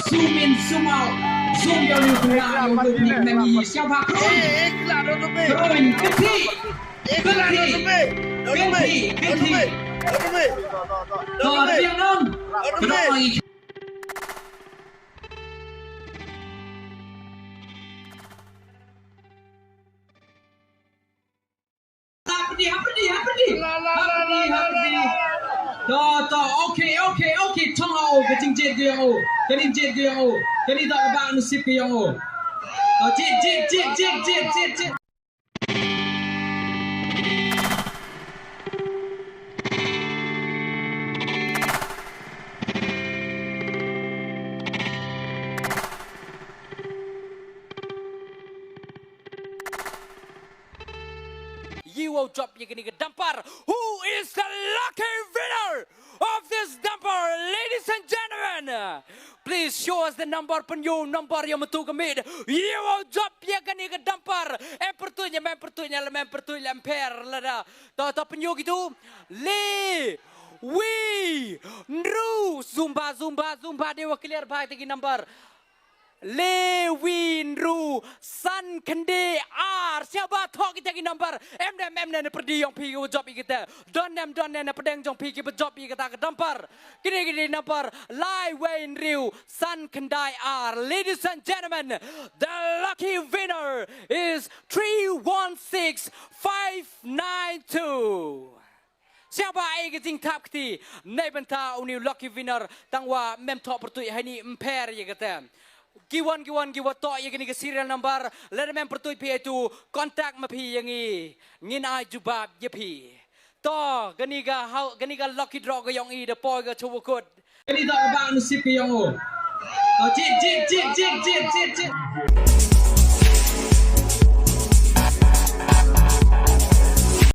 zoom in, zoom out, zoom vào nhiều khung nào nhiều được nhịp này nhỉ sao bạc rồi. Rồi, biết thi, biết thi, biết thi, biết thi. Rồi, tiếng nông, rồi. Apa dia? Okay. Trong ao cái chính chết cái ao, cái linh chết cái ao, cái linh đợi bạn ship cái ao. Chết. You will drop your dumper. Who is the lucky winner of this dumper, ladies and gentlemen? Please show us the number penyu number yang betul kami. You will drop your dumper. Pertunya ampere lada. Tahu penyu gitu. Le, we, nru, zumba. Dewa clear baik tegi number. Le Winru San Kende R siapa thok kita ki number em ne perdi yang pi ko job kita don ne pedeng jong pi ki job kita ke number kini number Lai Winru San Kendai R. Ladies and gentlemen, the lucky winner is 316592. Siapa yang jing tap kiti nei benta uni lucky winner tangwa mem thok pertui hani emper ye kata Giwan to yang ni ke serial number let mem pertui pi itu kontak ma pi yang ni ngin ai jubab ye pi to gani ga lucky draw ga yang i the boy ga chu kut Gani tak ba nu sip yang o. Cik.